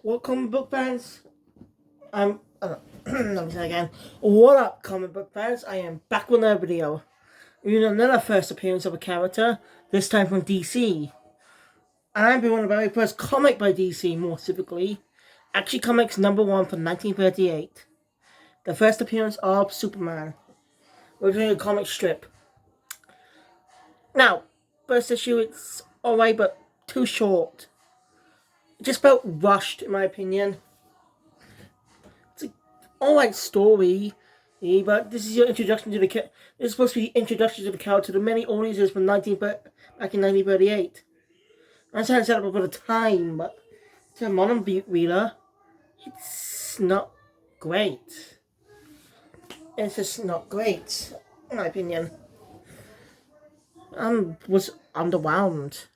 What comic book fans? Let me say again. What up, comic book fans? I am back with another video. We have another first appearance of a character, this time from DC. And I'm one of the very first comic by DC, more specifically. Action Comics #1 from 1938. The first appearance of Superman. Originally a comic strip. Now, first issue, it's alright, but too short. It just felt rushed, in my opinion. It's an alright story, but this is your introduction to the character. This is supposed to be introduction to the character to many audiences from back in 1938. I'm trying to set up for the time, but to a modern reader, it's not great. It's just not great, in my opinion. I was underwhelmed.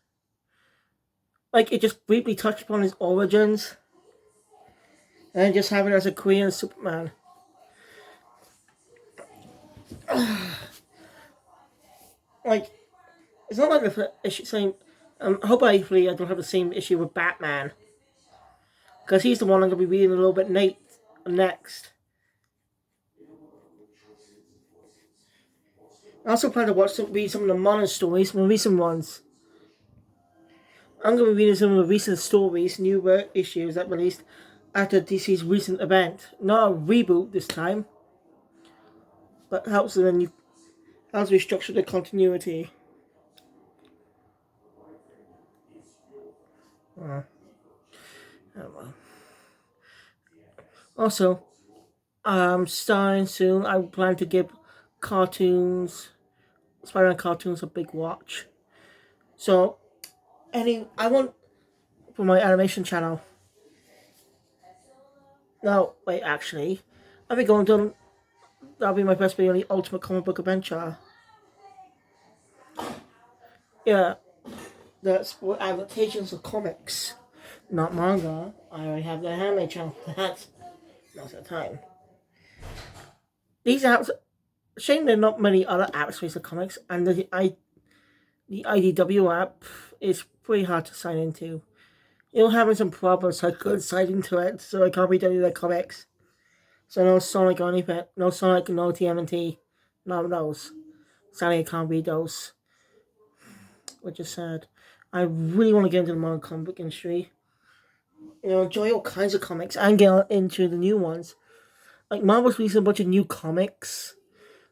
Like, it just briefly touched upon his origins, and just having it as a Korean Superman. Like, it's not like the issue same. Hopefully, I don't have the same issue with Batman, because he's the one I'm gonna be reading a little bit next. I also plan to read some of the modern stories, some recent ones. I'm going to be reading some of the recent stories, new issues that released after DC's recent event. Not a reboot this time, but helps restructure the continuity. Oh well. Also, starting soon, I plan to give Spider-Man cartoons a big watch. So, I want for my animation channel. No, wait, actually, I'll be going to. That'll be my first video on the Ultimate Comic Book Adventure. Yeah, that's for adaptations of comics, not manga. I already have the anime channel for that. Most of the time. These apps, shame there are not many other apps for the comics, and the IDW app is pretty hard to sign into. You're having some problems, so I couldn't sign into it, so I can't read any of their comics. So no Sonic or anything, no Sonic, no TMNT, none of those. Sadly, I can't read those, which is sad. I really want to get into the modern comic book industry. Enjoy all kinds of comics and get into the new ones. Like, Marvel's releasing a bunch of new comics.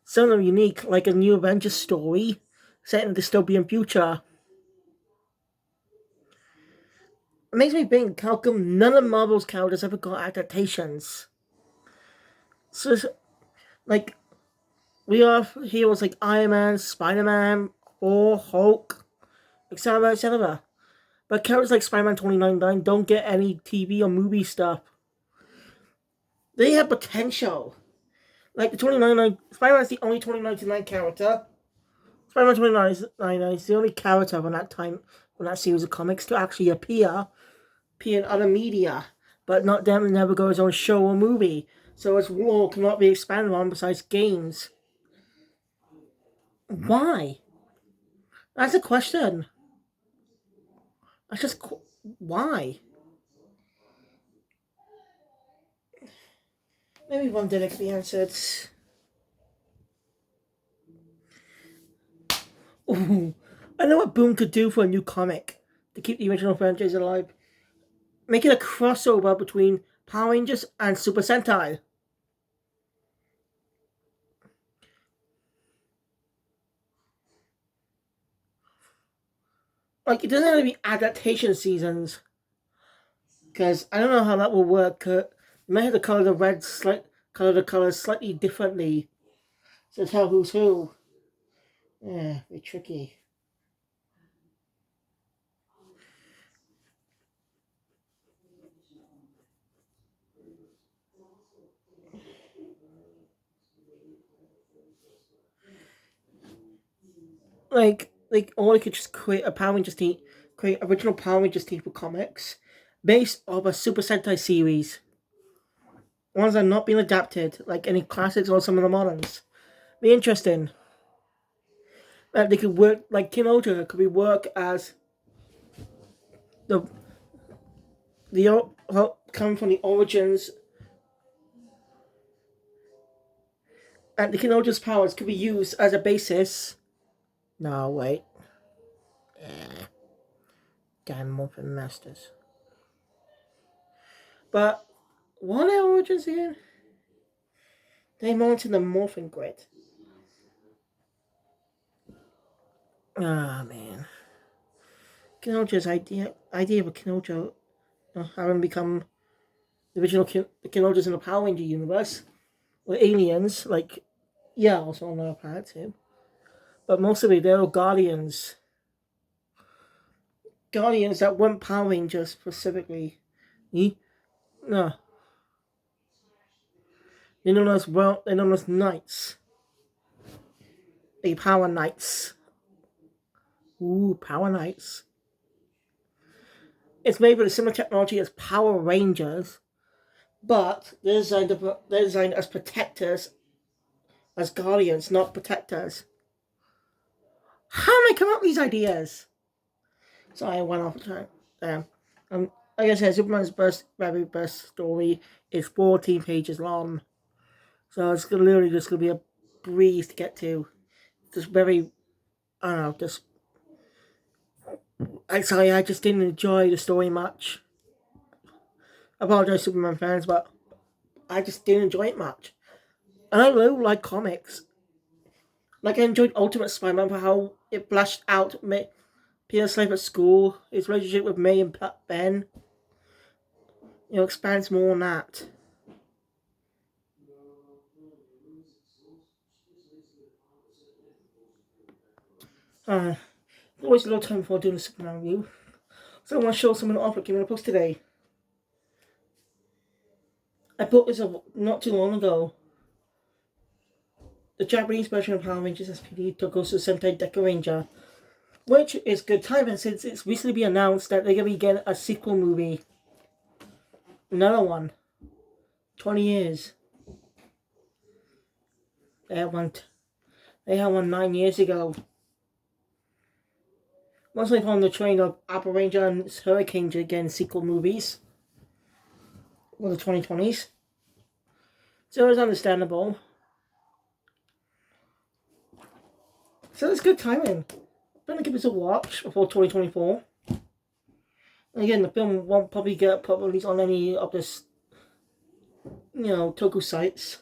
Some of them unique, like a new Avengers story set in a dystopian future. It makes me think, how come none of Marvel's characters ever got adaptations? So, like, we have heroes like Iron Man, Spider-Man, or Hulk, etc., etc. But characters like Spider-Man 2099 don't get any TV or movie stuff. They have potential. Like, the 2099, Spider-Man's the only 2099 character. Spider-Man 2099 is the only character from that series of comics to actually appear in other media, but not them never go his own show or movie. So its role cannot be expanded on besides games. Why? That's a question. That's just why. Maybe one day it could be answered. Ooh, I know what Boom could do for a new comic to keep the original franchise alive. Make it a crossover between Power Rangers and Super Sentai. Like, it doesn't have to be adaptation seasons, because I don't know how that will work. You might have to color the colors slightly differently to tell who's who. Yeah, very tricky. Or they could just create a Power Rangers team, create original Power Rangers team for comics, based off a Super Sentai series. Ones that are not being adapted, like any classics or some of the moderns. Be interesting. They could work, like Kim Ota could be work as the come from the origins, and the Kenoja's powers could be used as a basis. No, wait. Damn Morphin Masters. But what are their origins again? They mounted the Morphin Grid. Ah, man. Kenoja's idea of a Kenoja having become the original Kenojas in the Power Ranger universe were aliens, like, yeah, also on our planet too. But mostly they were Guardians. Guardians that weren't Power Rangers specifically. No. They're known as Knights. The Power Knights. Ooh, Power Knights. It's made with a similar technology as Power Rangers, but they're designed as protectors, as Guardians, not protectors. How am I coming up with these ideas? Sorry, I went off the track. Like I said, Superman's very best story is 14 pages long. So it's literally just going to be a breeze to get to. Just very, I don't know, just... I just didn't enjoy the story much. I apologize, Superman fans, but I just didn't enjoy it much. And I really like comics. Like, I enjoyed Ultimate Spider-Man for how it flashed out Peter's life at school, his relationship with May and Ben. Expands more on that. Always a little time before doing a Superman review. So I want to show someone an offer came in a post today. I bought this not too long ago. The Japanese version of Power Rangers SPD Tokuso Sentai Deca Ranger, which is good timing since it's recently been announced that they're going to be getting a sequel movie. Another one. 20 years. They had one 9 years ago. Mostly on the train of Apple Ranger and Hurricane again sequel movies. For the 2020s. So it's understandable. So it's good timing. I'm going to give this a watch before 2024. And again, the film won't probably get released on any of this, Toku sites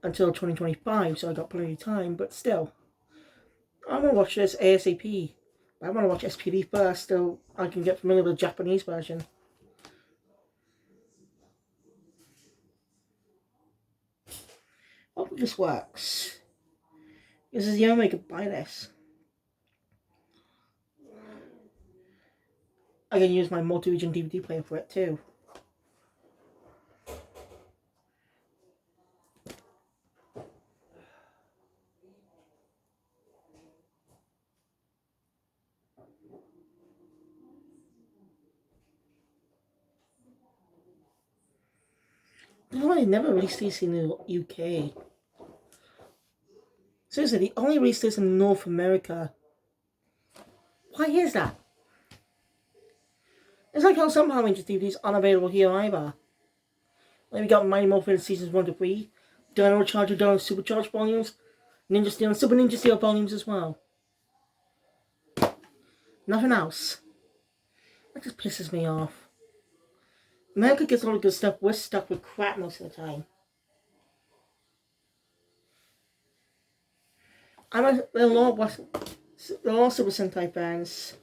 until 2025, so I got plenty of time, but still. I'm going to watch this ASAP. I want to watch SPD first, so I can get familiar with the Japanese version. Hope this works. This is the only way I could buy this. I can use my multi-region DVD player for it too. They never released this in the UK. Seriously, they only released this in North America. Why is that? It's like how some Power Rangers DVDs aren't available here either. Like we got Mighty Morphin Seasons 1 to 3, Dino Charger, Dino Supercharged volumes, Ninja Steel, and Super Ninja Steel volumes as well. Nothing else. That just pisses me off. America gets all the good stuff, we're stuck with crap most of the time. There are a lot of Super Sentai fans.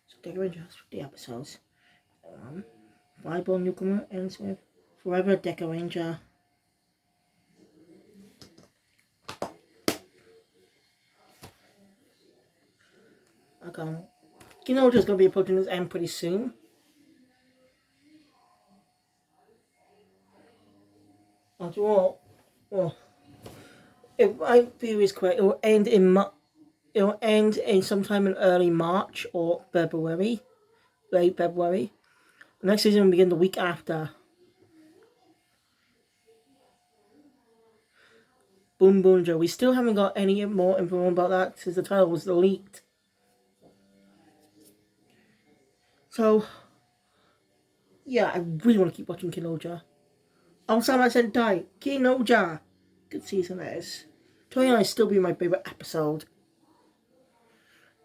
So Deca Ranger has 50 episodes. Fireball Newcomer ends with Forever Deca Ranger. Okay. Kenoja's gonna be approaching his end pretty soon. After all, well, if my theory is correct, it will end in sometime in early March or February, late February. The next season will begin the week after. Boom Boom Joe. We still haven't got any more info about that since the title was leaked. So, yeah, I really want to keep watching Kinoja. Osama Sentai, Kinoja. Good season that is. 29 is still be my favorite episode.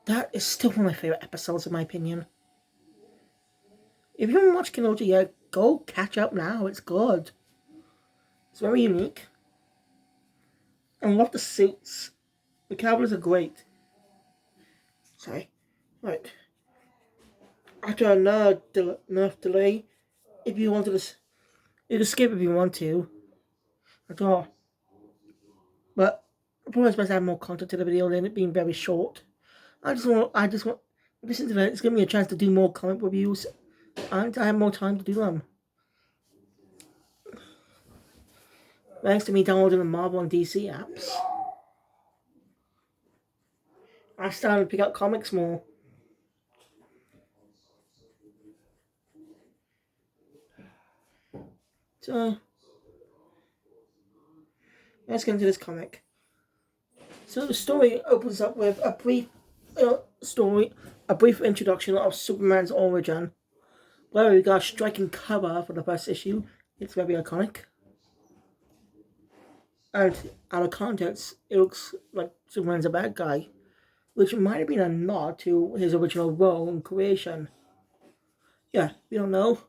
That is still one of my favorite episodes in my opinion. If you haven't watched Kinoja yet, go catch up now. It's good. It's very unique. I love the suits. The cowboys are great. Sorry. Right. After another nerf delay, if you want to, you can skip if you want to. At all. But I probably supposed to add more content to the video than it being very short. I just want, listen to that. It's giving me a chance to do more comic reviews, and I have more time to do them. Thanks to me downloading the Marvel and DC apps, I started to pick up comics more. So, let's get into this comic. So the story opens up with a brief introduction of Superman's origin, where we got a striking cover for the first issue. It's very iconic. And out of context, it looks like Superman's a bad guy, which might have been a nod to his original role in creation. Yeah, we don't know.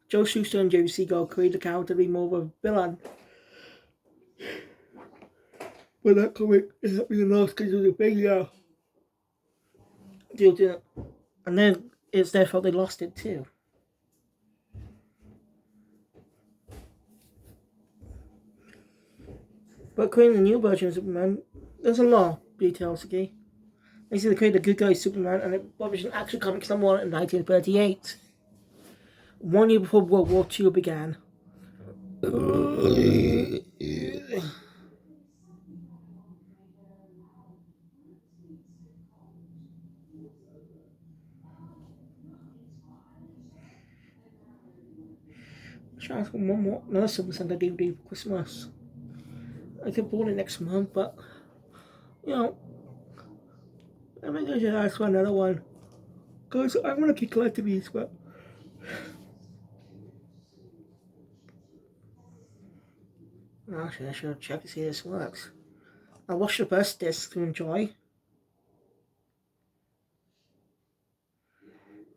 Joe Shuster and Jerry Siegel created the character to be more of a villain. But that comic is not being lost because of the failure. And then it's their fault they lost it too. But creating a new version of Superman, there's a lot of details, okay? They said they created a good guy Superman and it published an Action Comics #1 in 1938. 1 year before World War II began. Try for one more another Super Sentai DVD for Christmas. I could bought it next month, but you know, I think I should ask for another one. Cause I want to keep collecting these, but actually I should check to see if this works. I watched the first disc to enjoy.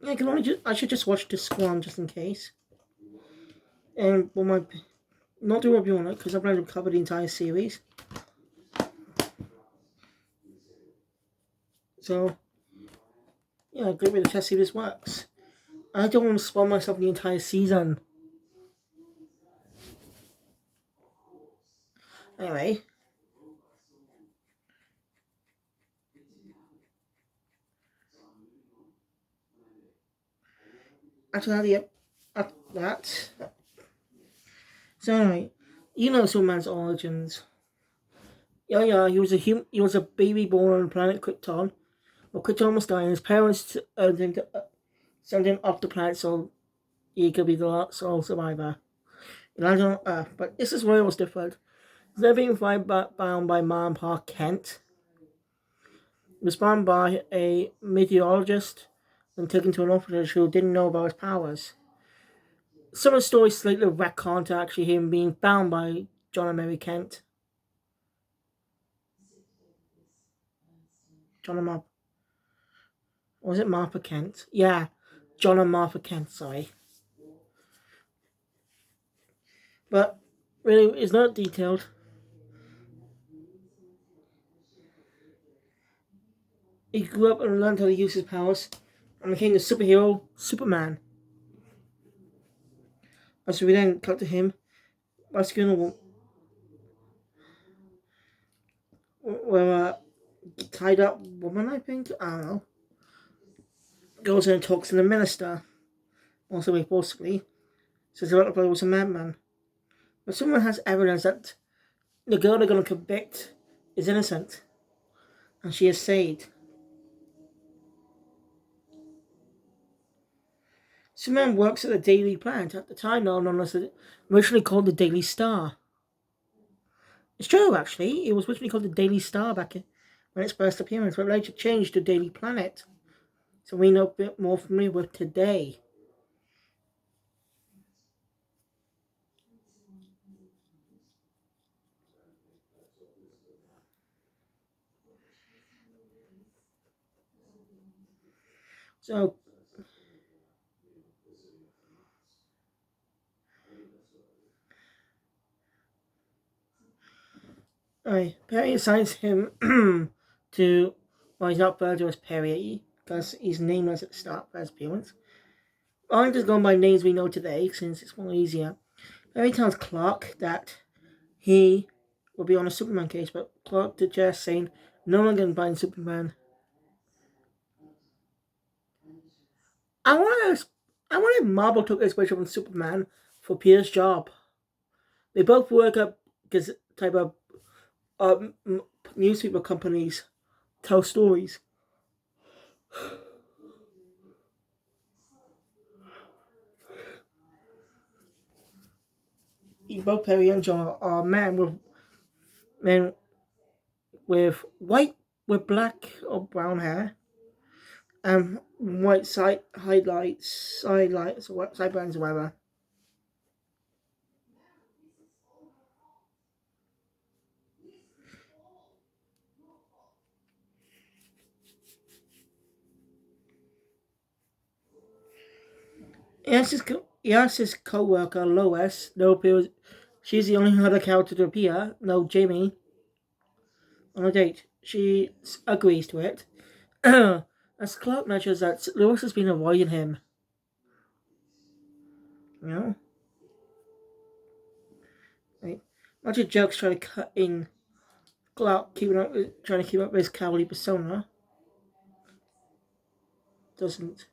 Yeah, I should just watch disc 1 just in case. And well, not do a review on it because I'm going to cover the entire series. So yeah, great way to test see if this works. I don't want to spoil myself the entire season. Anyway. After that. So anyway, you know Superman's origins. Yeah, he was a baby born on planet Krypton. Well, Krypton was dying. His parents sent him off the planet so he could be the sole survivor. He landed on Earth, but this is where it was different. Instead of being bound by Mom and Pa Kent, he was bound by a meteorologist and taken to an orphanage who didn't know about his powers. Some of the stories slightly retcon to actually him being found by John and Mary Kent. John and Martha. Was it Martha Kent? Yeah, John and Martha Kent, sorry. But really, it's not detailed. He grew up and learned how to use his powers and became the superhero Superman. As we then cut to him rescuing a tied up woman, I think. I don't know. Goes in and talks to the minister. Also, impulsively says the player was a madman. But someone has evidence that the girl they're going to convict is innocent. And she is saved. Superman works at the Daily Planet, at the time known as originally called the Daily Star. It's true, actually. It was originally called the Daily Star when its first appearance, but later changed to Daily Planet. So we know a bit more familiar with today. So, Perry assigns him to, well, he's not referred to as Perry because he's nameless at the start of his appearance. I'm just going by names we know today since it's more easier. Perry tells Clark that he will be on a Superman case, but Clark suggests saying no one can find Superman. I wonder if Marvel took inspiration from Superman for Peter's job. They both work at because type of newspaper companies tell stories. Both Perry and John are men with white with black or brown hair and white sidebands or whatever. He asks his co-worker Lois. No appears. She's the only other character to appear. No, Jamie. On a date, she agrees to it. As Clark mentions that Lois has been avoiding him. You know, like, much of jokes trying to cut in Clark trying to keep up with his cowardly persona. Doesn't.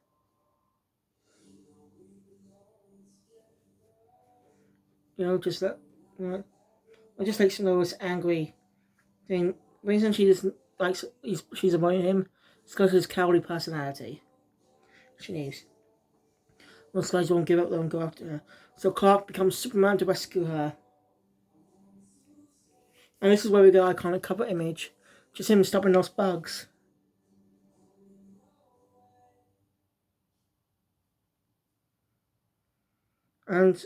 Just that. I just like Lois angry. The reason she doesn't like she's avoiding him is because of his cowardly personality. She needs. Most guys won't give up though and go after her. So Clark becomes Superman to rescue her. And this is where we get our iconic cover image. Just him stopping those bugs. And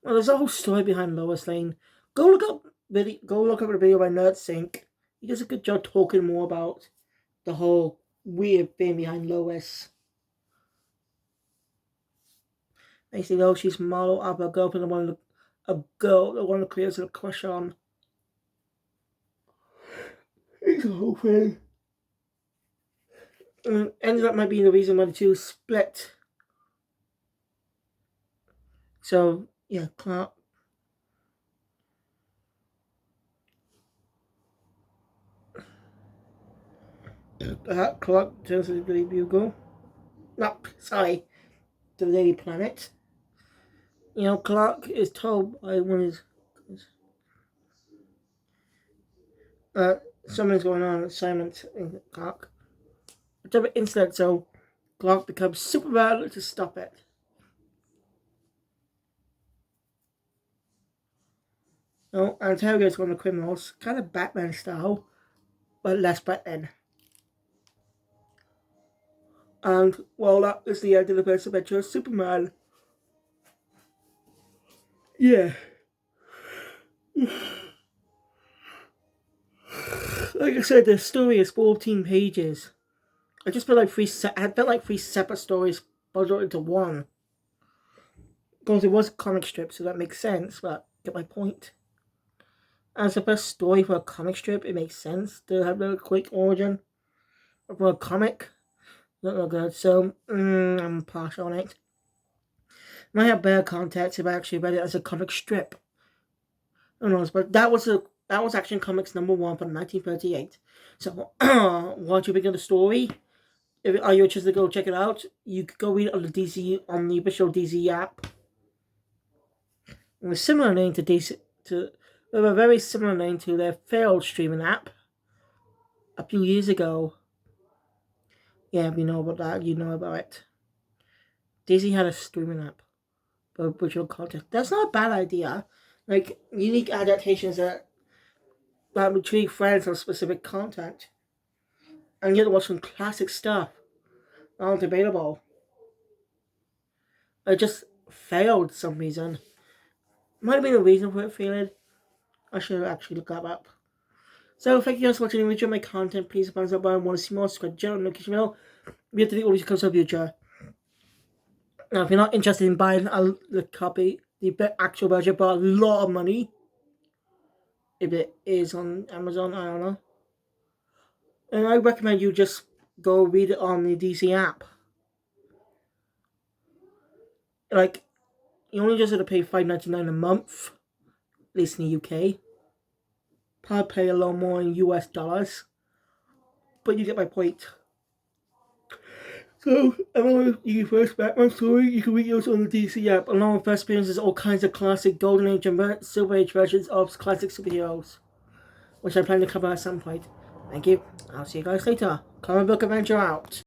well, there's a whole story behind Lois Lane. Go look up the video by NerdSync. He does a good job talking more about the whole weird thing behind Lois. Basically, though, she's model of a girlfriend a girl that one of the creators had a crush on. It's a whole thing. And ended up might be the reason why the two split. So yeah, Clark. Clark turns to the Daily Bugle. No, sorry, the Daily Planet. Clark is told by one of his uh, something's going on with Simon and Clark. Whatever incident, so Clark becomes Superman to stop it. And interrogates one of the criminals, kind of Batman style, but less Batman. And well, that is the end of the first adventure of Superman. Yeah. Like I said, the story is 14 pages. I just felt like three separate stories bundled into one. Because it was a comic strip, so that makes sense, but get my point. As the first story for a comic strip, it makes sense to have a quick origin. But for a comic, not real good, so I'm partial on it. Might have better context if I actually read it as a comic strip. Who knows, but that was Action Comics #1 from 1938. So, what do you think of the story? Are you interested to go check it out? You could go read it on the official DZ app. With a similar name to DC, with a very similar name to their failed streaming app a few years ago. Yeah, if you know about that, you know about it. DC had a streaming app for visual content. That's not a bad idea. Like unique adaptations that that we treat friends on specific content. And yet watch some classic stuff. Not debatable. It just failed for some reason. Might have been a reason for it failing. I should actually look that up. So thank you guys for watching. If you enjoyed my content, please thumbs up button. Want to see more? Subscribe to the channel, notification bell. We have to do all these comes in the future. Now, if you're not interested in buying the copy, the actual version, but a lot of money, if it is on Amazon, I don't know. And I recommend you just go read it on the DC app. Like, you only just have to pay $5.99 a month, at least in the UK. Probably pay a lot more in US dollars, but you get my point. So, I'm going to you first Batman story. You can read those on the DC app, along with first appearances all kinds of classic Golden Age and Silver Age versions of classic superheroes, which I plan to cover at some point. Thank you. I'll see you guys later. Comic Book Adventure out.